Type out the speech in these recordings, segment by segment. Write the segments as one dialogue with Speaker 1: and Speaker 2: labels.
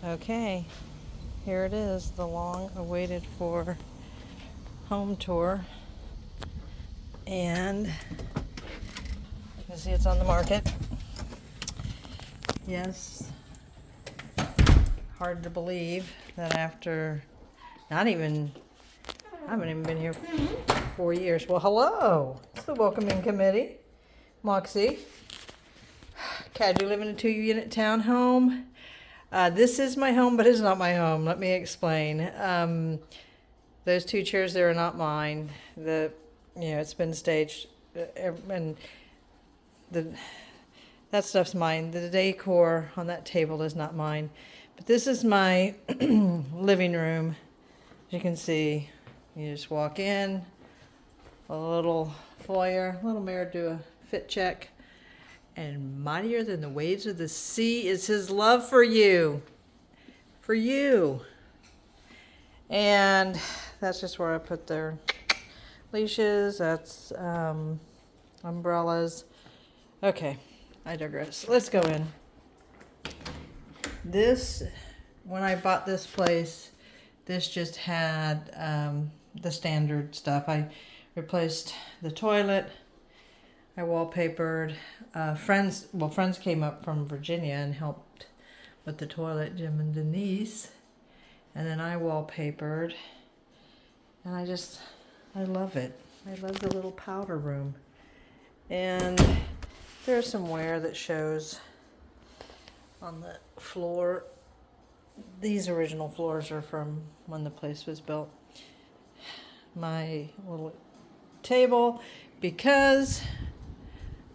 Speaker 1: Okay, here it is, the long awaited for home tour. And you can see it's on the market. Yes, hard to believe that after I haven't even been here 4 years. Well, hello, it's the welcoming committee. Moxie. Okay, I do live in a 2-unit townhome. This is my home, but it's not my home. Let me explain. Those 2 chairs there are not mine. It's been staged, and that stuff's mine. The decor on that table is not mine. But this is my living room. As you can see, you just walk in, a little foyer, a little mirror, do a fit check. And mightier than the waves of the sea is his love for you. For you. And that's just where I put their leashes. That's umbrellas. Okay, I digress. Let's go in. When I bought this place, this just had the standard stuff. I replaced the toilet. I wallpapered. Friends came up from Virginia and helped with the toilet, Jim and Denise. And then I wallpapered. And I love it. I love the little powder room. And there's some wear that shows on the floor. These original floors are from when the place was built. My little table, because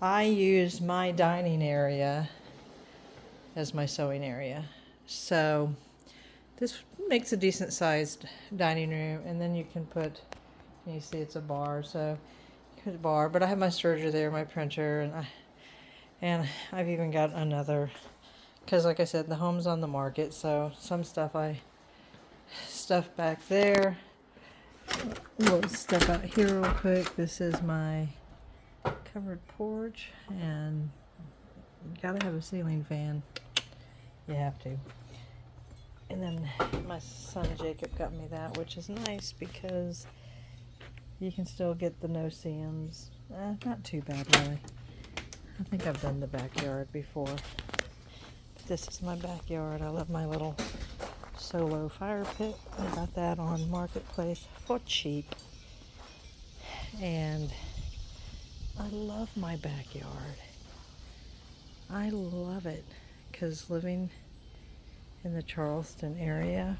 Speaker 1: I use my dining area as my sewing area. So this makes a decent sized dining room, and then you can see it's a bar, so you put a bar, but I have my serger there, my printer, and I've even got another, because like I said, the home's on the market, so some stuff I stuff back there. We'll step out here real quick. This is my covered porch, and you gotta have a ceiling fan. You have to. And then my son Jacob got me that, which is nice because you can still get the no-seams. Not too bad, really. I think I've done the backyard before. But this is my backyard. I love my little solo fire pit. I got that on Marketplace for cheap. And I love my backyard. I love it because living in the Charleston area,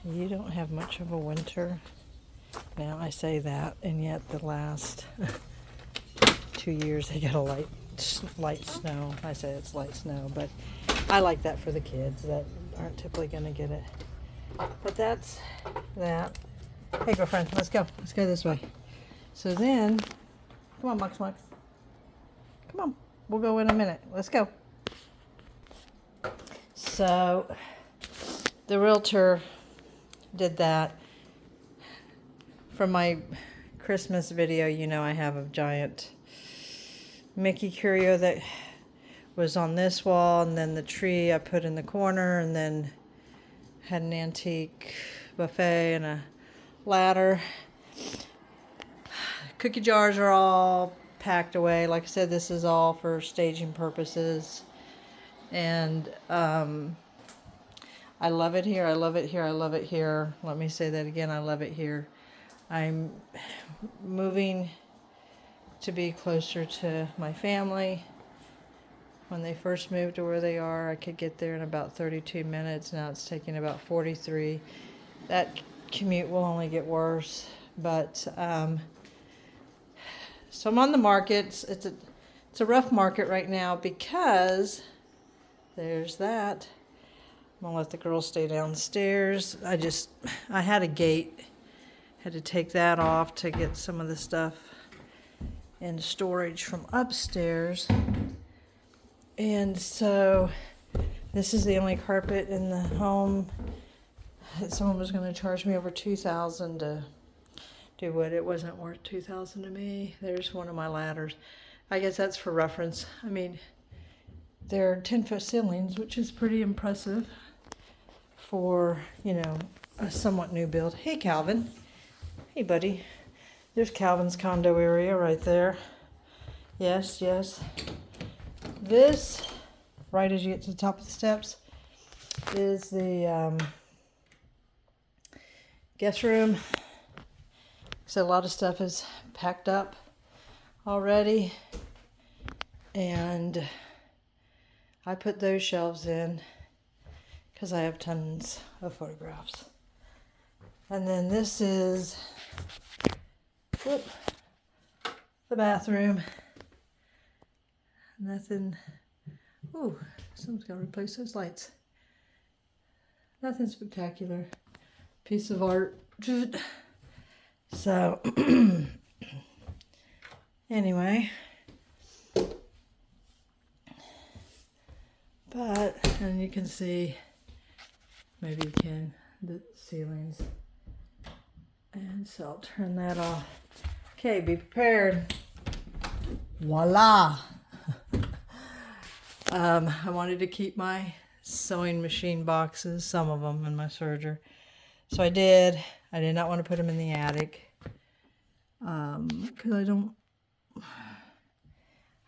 Speaker 1: you don't have much of a winter. Now I say that, and yet the last 2 years they got a light snow. I say it's light snow, but I like that for the kids that aren't typically going to get it. But that's that. Hey, girlfriend, let's go. Let's go this way. So then, come on, Mux. Come on. We'll go in a minute. Let's go. So, the realtor did that. From my Christmas video, I have a giant Mickey curio that was on this wall, and then the tree I put in the corner, and then had an antique buffet and a ladder. Cookie jars are all packed away. Like I said, this is all for staging purposes. And I love it here. I love it here. I love it here. Let me say that again. I love it here. I'm moving to be closer to my family. When they first moved to where they are, I could get there in about 32 minutes. Now it's taking about 43. That commute will only get worse. But so I'm on the market. It's a rough market right now because there's that. I'm gonna let the girls stay downstairs. I had a gate. Had to take that off to get some of the stuff in storage from upstairs. And so this is the only carpet in the home. Someone was going to charge me over $2,000 to do what it wasn't worth $2,000 to me. There's one of my ladders. I guess that's for reference. I mean, they're 10-foot ceilings, which is pretty impressive for, you know, a somewhat new build. Hey, Calvin. Hey, buddy. There's Calvin's condo area right there. Yes, yes. This, right as you get to the top of the steps, is the guest room. So a lot of stuff is packed up already. And I put those shelves in because I have tons of photographs. And then this is the bathroom. Nothing. Ooh, someone's got to replace those lights. Nothing spectacular. Piece of art. So, anyway. But, and you can see, maybe you can, the ceilings. And so I'll turn that off. Okay, be prepared. Voila! I wanted to keep my sewing machine boxes, some of them in my serger. So I did. I did not want to put them in the attic. Because I don't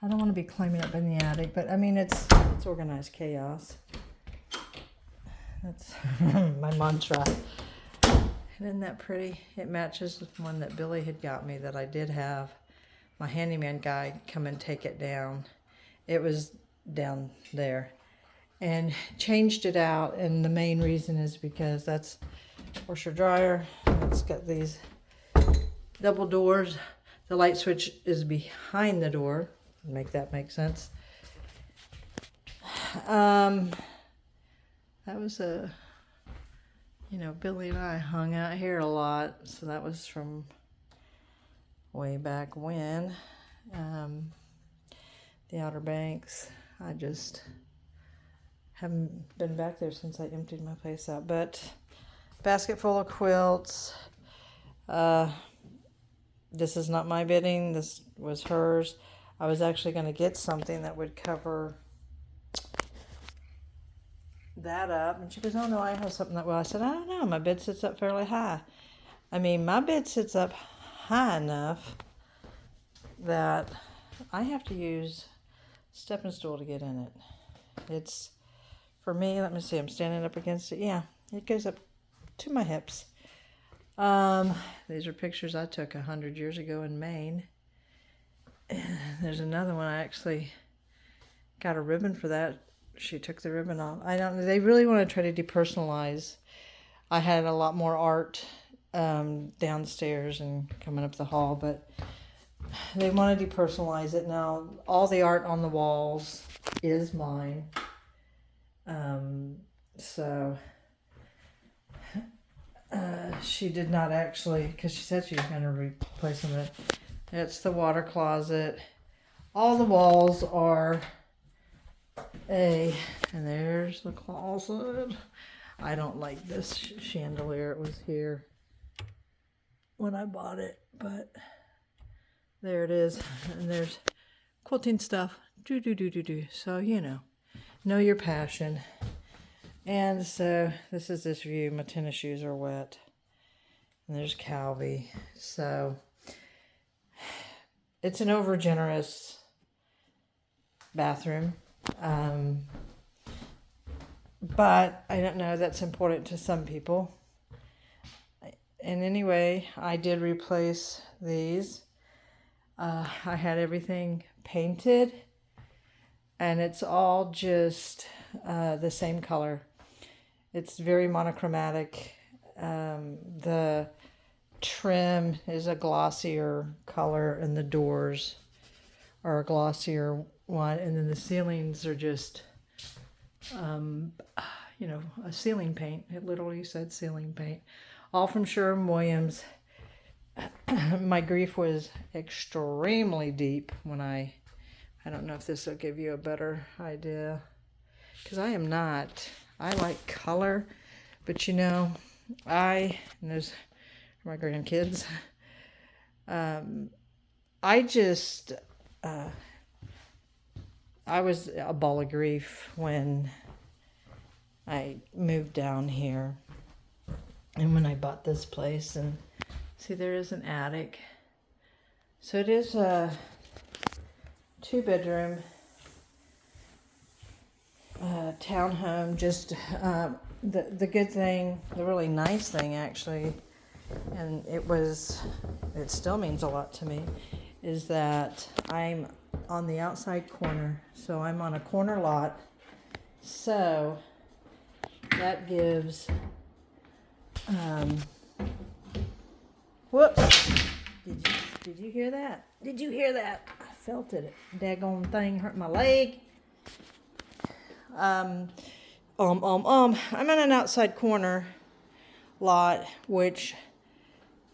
Speaker 1: want to be climbing up in the attic, but I mean, it's organized chaos. That's my mantra. Isn't that pretty? It matches with one that Billy had got me that I did have my handyman guy come and take it down. It was down there and changed it out, and the main reason is because that's washer dryer. It's got these double doors. The light switch is behind the door. Make that make sense. That was you know, Billy and I hung out here a lot, so that was from way back when. The Outer Banks, I just haven't been back there since I emptied my place out. But basket full of quilts. This is not my bidding. This was hers. I was actually going to get something that would cover that up. And she goes, oh no, I have something that will. I said, I don't know. My bed sits up fairly high. I mean, my bed sits up high enough that I have to use stepping stool to get in it. It's, for me, let me see, I'm standing up against it. Yeah, it goes up to my hips. These are pictures I took 100 years ago in Maine. And there's another one. I actually got a ribbon for that. She took the ribbon off. I don't know. They really want to try to depersonalize. I had a lot more art downstairs and coming up the hall, but they want to depersonalize it now. All the art on the walls is mine. So she did not actually, because she said she was going to replace some of it. It's the water closet. All the walls are and there's the closet. I don't like this chandelier. It was here when I bought it, but there it is. And there's quilting stuff. So, you know your passion. And so this is this view. My tennis shoes are wet. And there's Calvi. So it's an overgenerous bathroom. But I don't know, that's important to some people. And anyway, I did replace these. I had everything painted, and it's all just the same color. It's very monochromatic. The trim is a glossier color, and the doors are a glossier one, and then the ceilings are just a ceiling paint. It literally said ceiling paint, all from Sherwin-Williams. My grief was extremely deep when I don't know if this will give you a better idea, because I like color, but and those are my grandkids. I just I was a ball of grief when I moved down here and when I bought this place. And see, there is an attic. So it is a 2-bedroom townhome. Just the good thing, the really nice thing actually, and it still means a lot to me, is that I'm on the outside corner. So I'm on a corner lot. So that gives, whoops, did you hear that? Did you hear that? I felt it. Daggone thing hurt my leg. I'm on an outside corner lot, which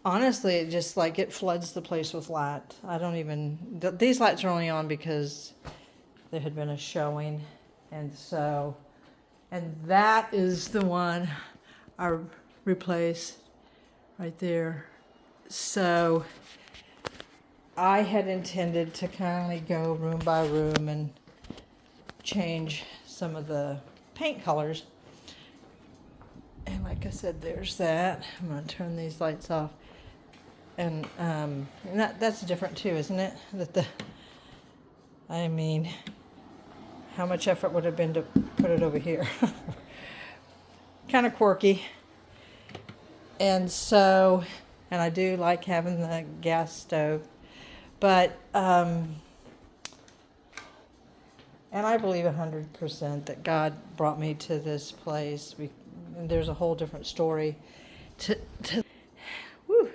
Speaker 1: honestly, it just like it floods the place with light. I don't even, these lights are only on because there had been a showing, and that is the one I replaced right there. So I had intended to kind of go room by room and change some of the paint colors. And like I said, there's that. I'm going to turn these lights off. And that's different too, isn't it? I mean, how much effort would it have been to put it over here? Kind of quirky. And so, and I do like having the gas stove. But, and I believe 100% that God brought me to this place. And there's a whole different story to whew,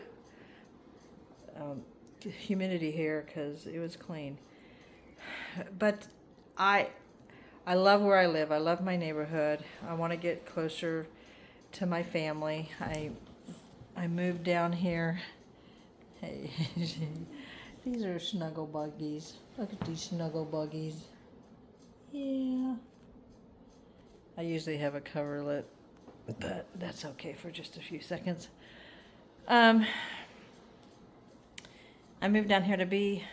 Speaker 1: humidity here because it was clean. But I love where I live. I love my neighborhood. I want to get closer to my family. I moved down here. Hey, these are snuggle buggies. Look at these snuggle buggies. Yeah. I usually have a cover lit, but that's okay for just a few seconds. I moved down here to be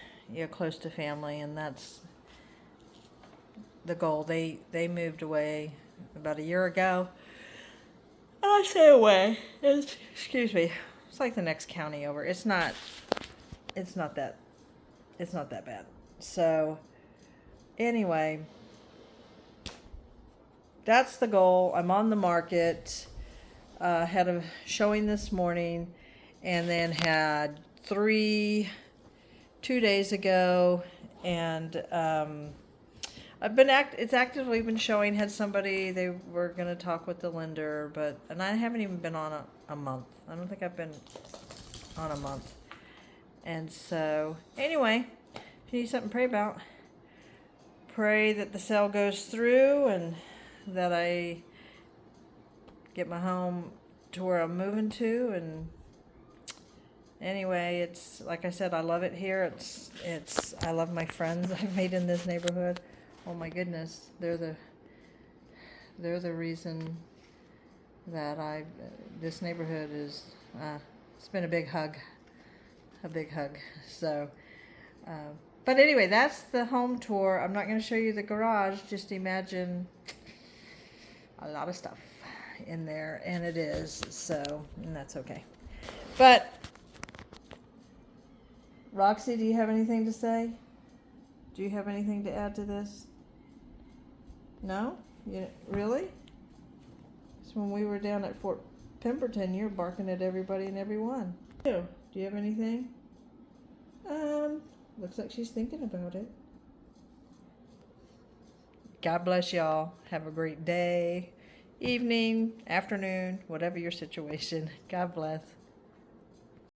Speaker 1: close to family, and that's the goal. They moved away about a year ago. And I say away. Excuse me. It's like the next county over. It's not that bad. So anyway, that's the goal. I'm on the market. Had a showing this morning, and then had 2 days ago, and it's actively been showing. Had somebody, they were going to talk with the lender, and I haven't even been on a month. I don't think I've been on a month. And so anyway, if you need something to pray about, pray that the sale goes through and that I get my home to where I'm moving to. And anyway, it's like I said, I love it here. I love my friends I've made in this neighborhood. Oh my goodness, they're the reason that this neighborhood is, it's been a big hug. So, but anyway, that's the home tour. I'm not going to show you the garage. Just imagine a lot of stuff in there, and it is, so, and that's okay. But Roxy, do you have anything to say? Do you have anything to add to this? No? Really? So when we were down at Fort Pemberton, you're barking at everybody and everyone. Do you have anything? Looks like she's thinking about it. God bless y'all. Have a great day, evening, afternoon, whatever your situation. God bless.